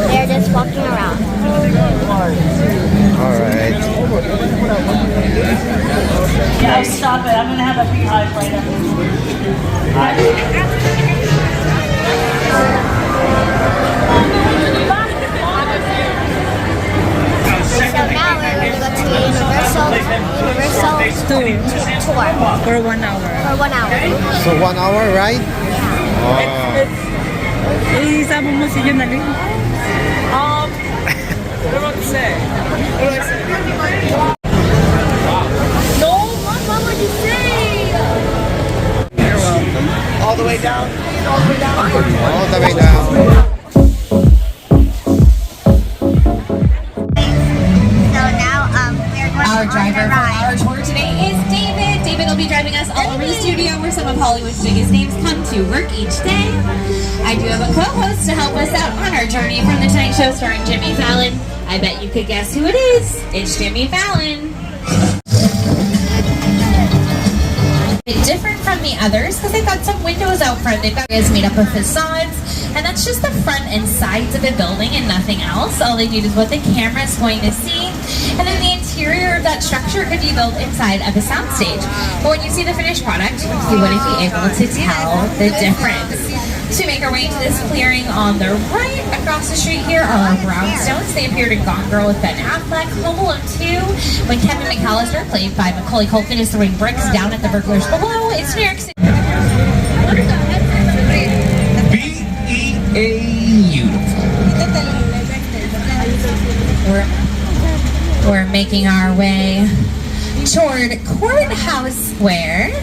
They're just walking around. Alright. Yeah, stop it. I'm going to have a beehive right after this. So now we're going to go to the Universal tour. For 1 hour. For 1 hour. So 1 hour, right? Isama mo si Jonalyn. What about to say? No, what would you say? You're welcome. All the way down? All the way down. So now we're going Our on driver the for ride. our tour today is David. David will be driving us all over the studio where some of Hollywood's biggest names come to work each day. I do have a co-host to help us out on our journey from The Tonight Show starring Jimmy Fallon. I bet you could guess who it is. It's Jimmy Fallon. It's different from the others because they've got some windows out front. They've got areas made up of facades, and that's just the front and sides of a building and nothing else. All they need is what the camera is going to see, and then the interior of that structure could be built inside of a soundstage. But when you see the finished product, you wouldn't be able to tell the difference. To make our way to this clearing on the right, across the street here are our brownstones. They appeared in Gone Girl with Ben Affleck, Home Alone 2, when Kevin McAllister, played by Macaulay Culkin, is throwing bricks down at the burglars below. It's New York City. Beautiful. We're making our way toward Courthouse Square.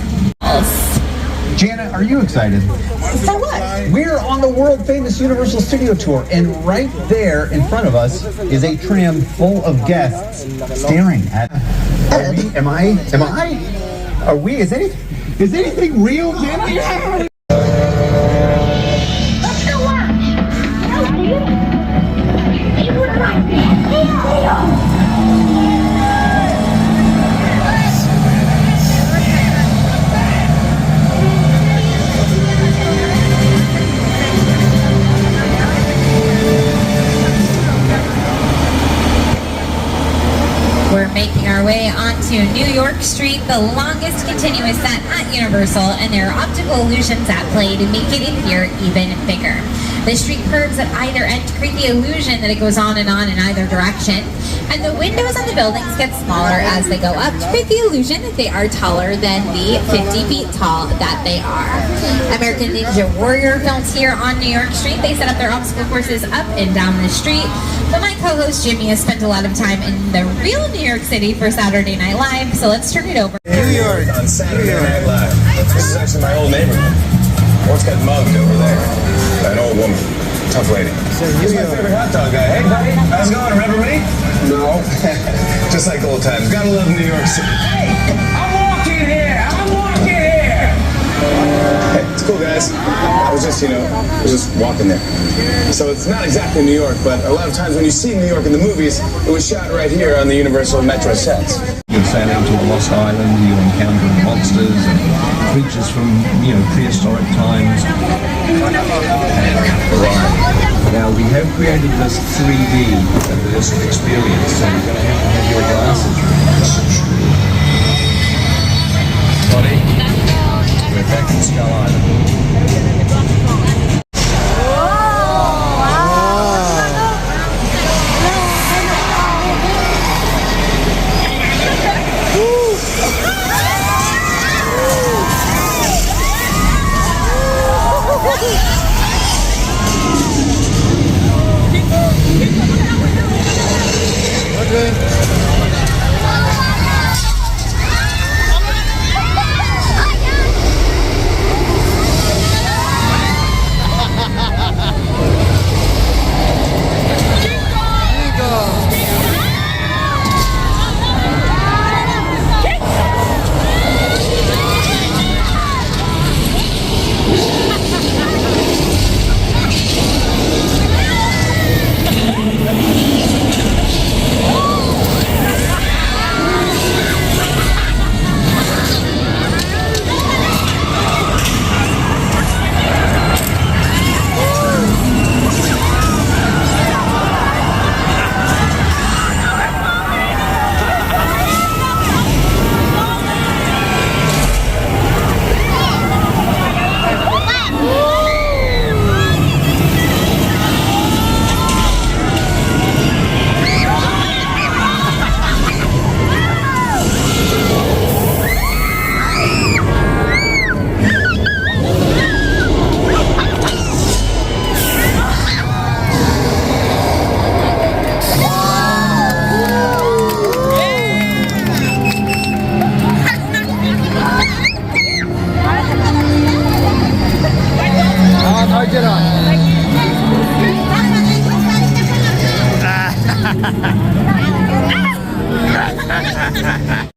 Jana, are you excited? For what? We're on the world famous Universal Studio Tour, and right there in front of us is a tram full of guests staring at. Are we? Am I? Are we? Is anything real, Jana? Let's go watch. You would like it. We're making our way onto New York Street, the longest continuous set at Universal, and there are optical illusions at play to make it in here even bigger. The street curves at either end create the illusion that it goes on in either direction, and the windows on the buildings get smaller as they go up to create the illusion that they are taller than the 50 feet tall that they are. American Ninja Warrior films here on New York Street. They set up their obstacle courses up and down the street. But my co-host Jimmy has spent a lot of time in the real New York City for Saturday Night Live, so let's turn it over. New York. On Saturday Night Live. This is actually my old neighborhood. Once got mugged over there. An old woman. Tough lady. He's my favorite hot dog guy. Hey, buddy. How's it going? Remember me? No. Just like old times. Gotta love New York City. Hey, I'm walking here. Hey, it's cool, guys. guys. I was just walking there. So it's not exactly New York, but a lot of times when you see New York in the movies, it was shot right here on the Universal Metro sets. You sail out to a lost island, you encounter monsters and creatures from, prehistoric times. Now we have created this 3D immersive experience, so you're going to have your glasses. Scotty, we're back in Skull Island.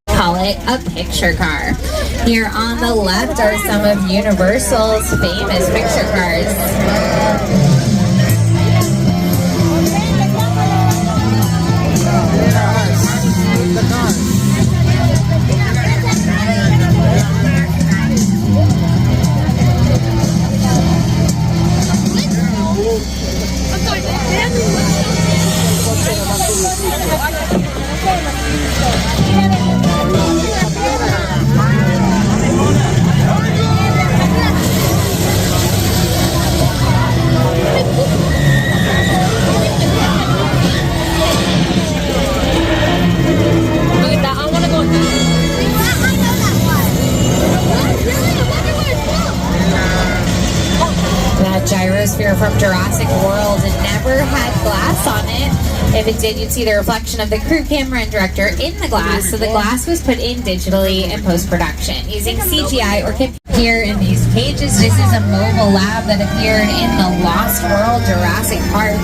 Call it a picture car. Here on the left are some of Universal's famous picture cars. Gyrosphere from Jurassic World never had glass on it. If it did, you'd see the reflection of the crew camera and director in the glass, so the glass was put in digitally in post-production using CGI or here in these cages. This is a mobile lab that appeared in the Lost World Jurassic Park.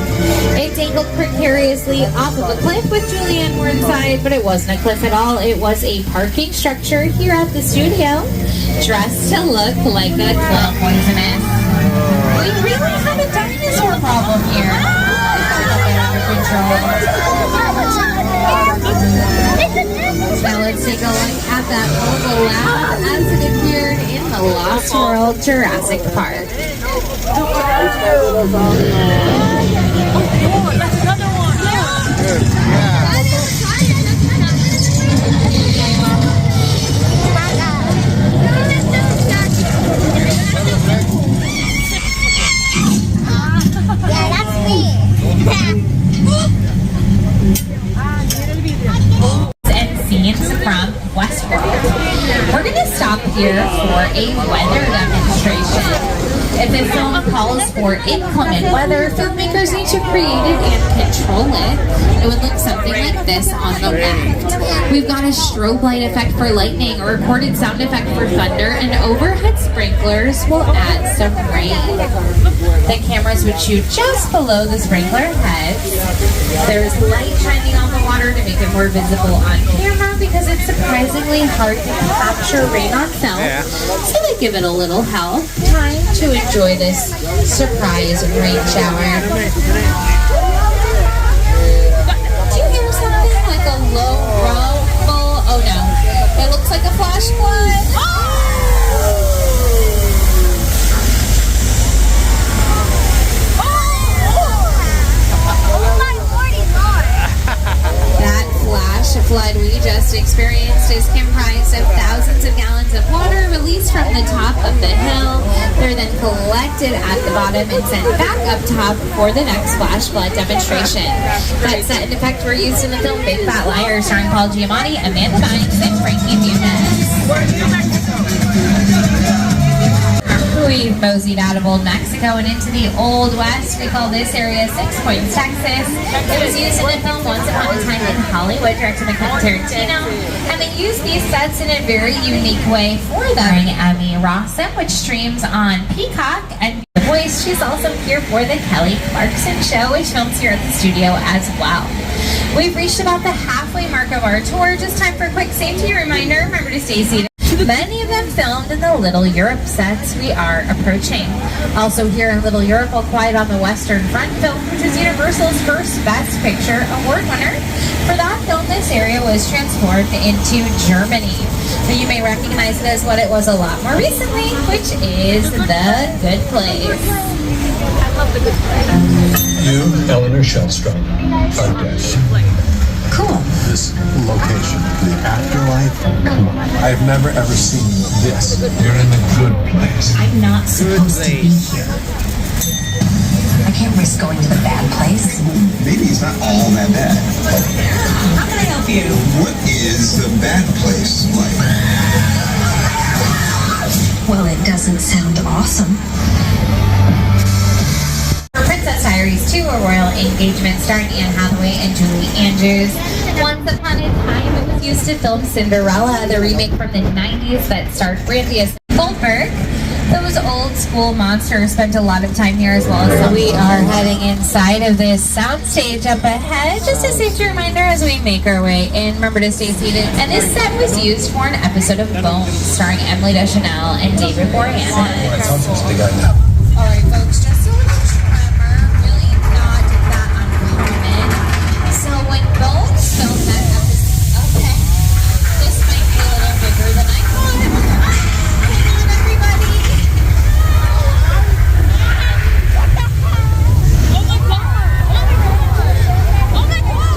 It dangled precariously off of a cliff with Julianne Moore inside, but it wasn't a cliff at all. It was a parking structure here at the studio, dressed to look like a club poisonous. We really have a dinosaur problem here. Under control. Now let's take a look at that mobile lab as it appeared in the Lost World Jurassic Park. And scenes from Westworld. We're going to stop here for a weather demonstration. If a film calls for inclement weather, filmmakers need to create it and control it. It would look something like this on the left. We've got a strobe light effect for lightning, a recorded sound effect for thunder, and overhead sprinklers will add some rain. The cameras would shoot just below the sprinkler heads. There's light shining on the water to make it more visible on camera because because it's surprisingly hard to capture rain on film. So they give it a little help. Time to enjoy this surprise rain shower. Do you hear something like a low rumble? Oh no, it looks like a flash flood. That flash flood we just experienced is comprised of thousands of gallons of water released from the top of the hill. They're then collected at the bottom and sent back up top for the next flash flood demonstration. That set and effect were used in the film Big Fat Liar, starring Paul Giamatti, Amanda Bynes, and Frankie Muniz. We've moseyed out of Old Mexico and into the Old West. We call this area Six Points, Texas. It was used in the film Once Upon a Time in Hollywood, directed by Quentin Tarantino. And they used these sets in a very unique way for them. Emmy Rossum, which streams on Peacock, and The Voice. She's also here for the Kelly Clarkson Show, which films here at the studio as well. We've reached about the halfway mark of our tour. Just time for a quick safety reminder. Remember to stay seated. Many of them filmed in the Little Europe sets we are approaching. Also here in Little Europe, All Quiet on the Western Front film, which is Universal's first Best Picture award winner. For that film, this area was transformed into Germany. So you may recognize it as what it was a lot more recently, which is The Good Place. I love The Good Place. You, Eleanor Shellstrom, are dead. Cool. This location, the afterlife, come on. I've never ever seen this. You're in the good place. I'm not supposed to be here. I can't risk going to the bad place. Maybe it's not all that bad. How can I help you? What is the bad place like? Well, it doesn't sound awesome. Princess Diaries 2, A Royal Engagement, starring Anne Hathaway and Julie Andrews. Once upon a time, it was used to film Cinderella, the remake from the 90s that starred Brandy Goldberg. Those old school monsters spent a lot of time here as well, so we are heading inside of this soundstage up ahead. Just a safety reminder as we make our way in. Remember to stay seated. And this set was used for an episode of Bones, starring Emily Deschanel and David Boreanaz. All right, folks, just a little tremor, really not that uncommon. So when Bones filmed that episode, okay, this might be a little bigger than I thought. Hang on, everybody. Oh my god! Oh my god!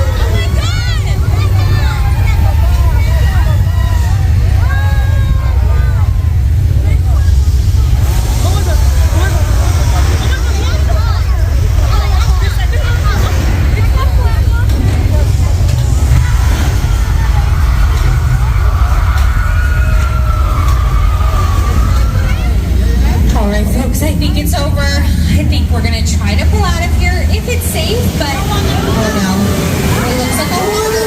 Oh my god! Oh my All right, folks, I think it's over. I think we're gonna try to pull out of here if it's safe, but oh no, it looks like a water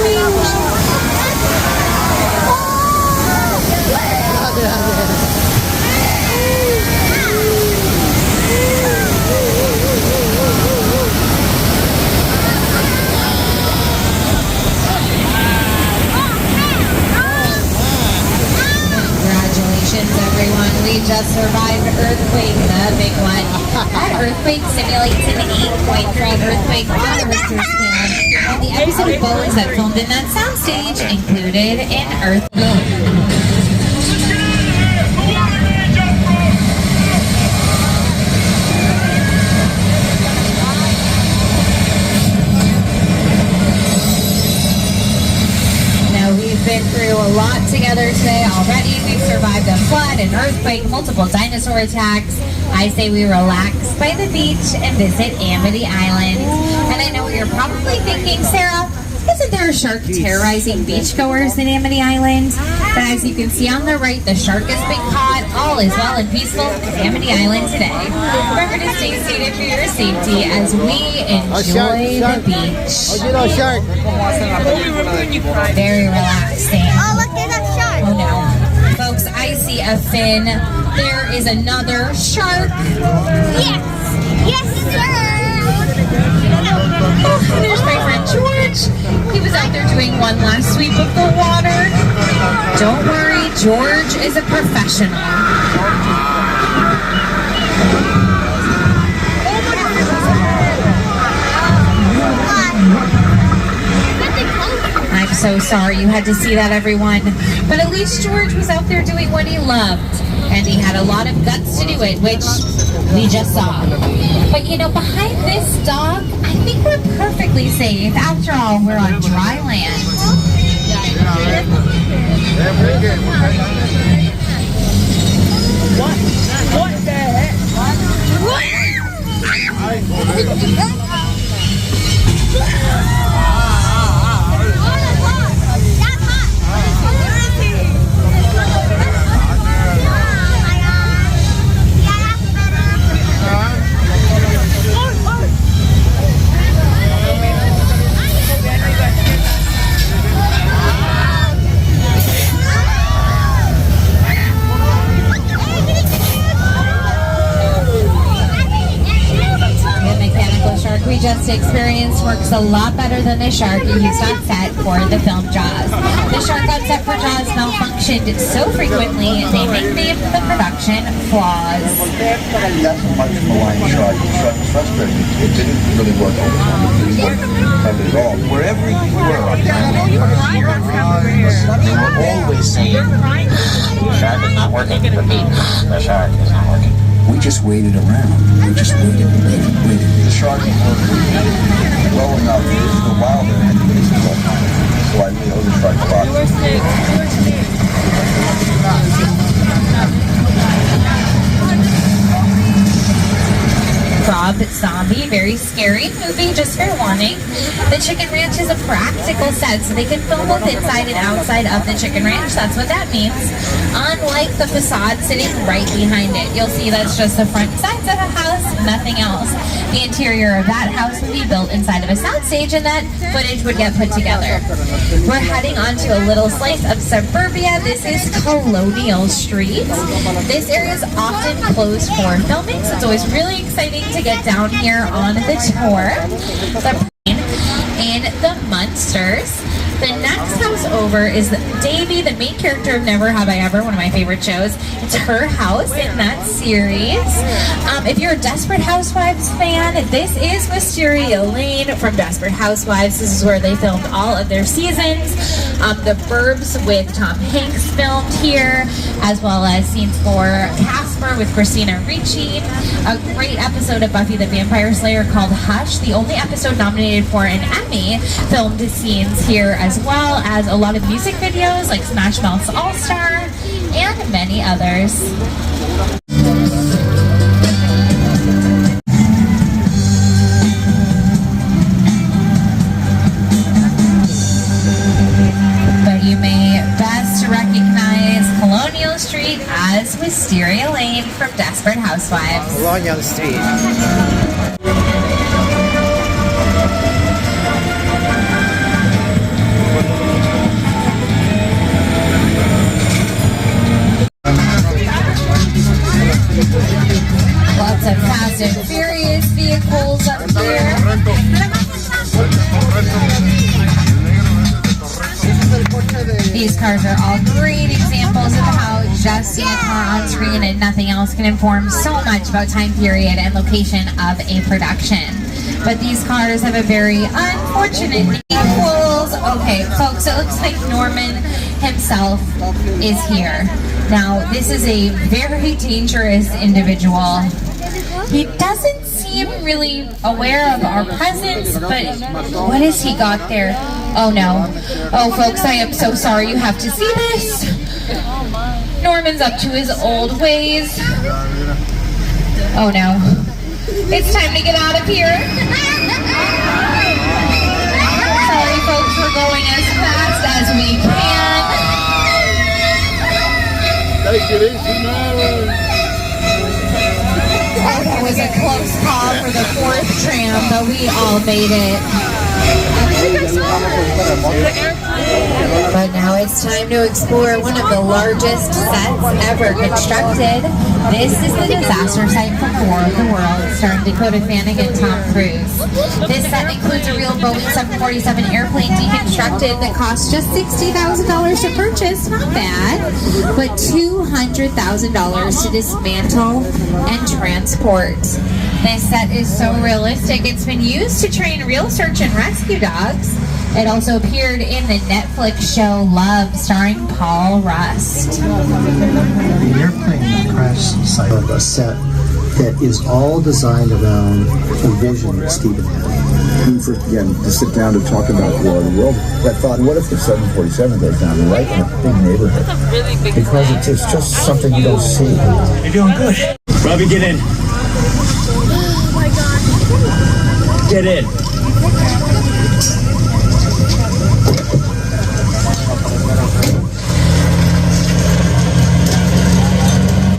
Congratulations, everyone. We just survived Earthquake, the big one. That earthquake simulates an 8.3 earthquake on Richter scale. And the episode of Bones that filmed in that soundstage included an earthquake. We've been through a lot together today already. We've survived a flood, an earthquake, multiple dinosaur attacks. I say we relax by the beach and visit Amity Island. And I know what you're probably thinking, Sarah, isn't there a shark terrorizing beachgoers in Amity Island? But as you can see on the right, the shark has been caught. All is well and peaceful in Amity Island today. Remember to stay seated for your safety as we enjoy the beach. Shark. Very relaxing. Oh, look, there's a shark. Oh no. Folks, I see a fin. There is another shark. Yes. Yes, sir. Oh, there's my friend George. He was out there doing one last sweep of the water. Don't worry, George is a professional. I'm so sorry you had to see that, everyone. But at least George was out there doing what he loved. And he had a lot of guts to do it, which we just saw. But you know, behind this dock, I think we're perfectly safe. After all, we're on dry land. What the heck? We just experienced works a lot better than the shark used on set for the film Jaws. The shark on set for Jaws malfunctioned so frequently they nicknamed the production flaws. That's a much maligned shark. The shark was frustrated. It didn't really work all the time. It didn't work hardly at all. Wherever you were on the island, they were always saying, the shark is not working. Repeat, the shark is not working. We just waited around. We just waited and waited and waited. The shark was well enough for a while there and it isn't all time. So I really owe the shark a lot. Rob Zombie, very scary movie, just fair warning. The Chicken Ranch is a practical set, so they can film both inside and outside of the Chicken Ranch. That's what that means. Unlike the facade sitting right behind it. You'll see that's just the front sides of a house, nothing else. The interior of that house would be built inside of a soundstage and that footage would get put together. We're heading onto a little slice of suburbia. This is Colonial Street. This area is often closed for filming, so it's always really exciting to get down here on the tour. In the Munsters. The next house over is Davy, the main character of Never Have I Ever, one of my favorite shows. It's her house in that series. If you're a Desperate Housewives fan, this is Wisteria Lane from Desperate Housewives. This is where they filmed all of their seasons. The Burbs with Tom Hanks filmed here, as well as scenes for Casper with Christina Ricci. A great episode of Buffy the Vampire Slayer called Hush, the only episode nominated for an Emmy, filmed scenes here as well as a lot of music videos like Smash Mouth's All Star and many others. But you may best recognize Colonial Street as Wisteria Lane from Desperate Housewives. Colonial Street. Lots of Fast and Furious vehicles up here. These cars are all great examples of how just seeing a car on screen and nothing else can inform so much about time period and location of a production. But these cars have a very unfortunate equals. Okay, folks, it looks like Norman himself is here. Now, this is a very dangerous individual. He doesn't seem really aware of our presence, but what has he got there? Oh no. Oh folks, I am so sorry you have to see this. Norman's up to his old ways. Oh no. It's time to get out of here. Sorry folks, we're going as fast as we can. Take it easy now. Oh, that was a close call for the fourth tram, but we all made it. But now it's time to explore one of the largest sets ever constructed. This is the disaster site for War of the Worlds, starring Dakota Fanning and Tom Cruise. This set includes a real Boeing 747 airplane deconstructed that cost just $60,000 to purchase, not bad, but $200,000 to dismantle and transport. This set is so realistic, it's been used to train real search and rescue dogs. It also appeared in the Netflix show Love, starring Paul Rust. The airplane crash site of a set that is all designed around a vision that Stephen had. When we first began to sit down to talk about War of the World, I thought, what if the 747 goes down right in a big neighborhood? Because it's just something you don't see. You're doing good. Robbie, get in. Oh my god. Get in.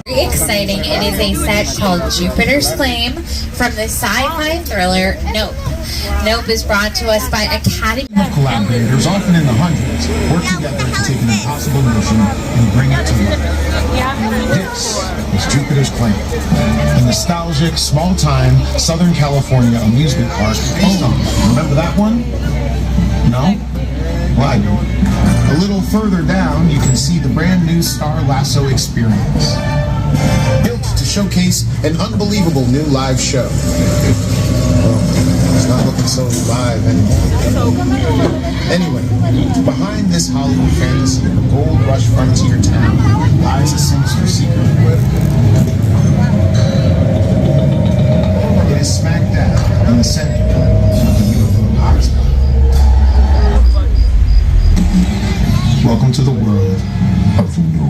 Very exciting. It is a set called Jupiter's Claim from the sci-fi thriller Nope. Nope is brought to us by Academy. Collaborators, often in the hundreds, work together to take an impossible mission and bring it to life. This is Jupiter's Claim, a nostalgic, small-time Southern California amusement park. Oh, remember that one? No? Well, I do. A little further down, you can see the brand new Star Lasso experience. Built to showcase an unbelievable new live show. It's not looking so live anymore. Anyway, behind this Hollywood fantasy of a gold rush frontier town lies a sinister secret. It is smack dab in the center of the UFO hotspot. Welcome to the world of no.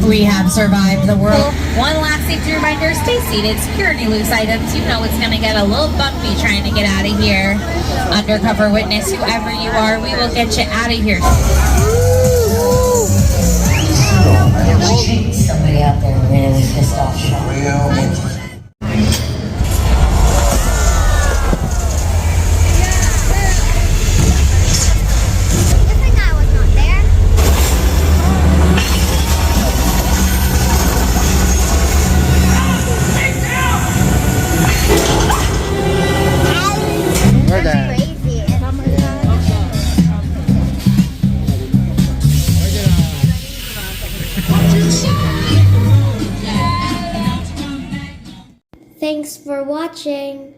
We have survived the world. One last safety reminder, stay seated, secure any loose items. You know it's going to get a little bumpy trying to get out of here. Undercover witness, whoever you are, we will get you out of here. Somebody out there really pissed off Sean. Thanks for watching.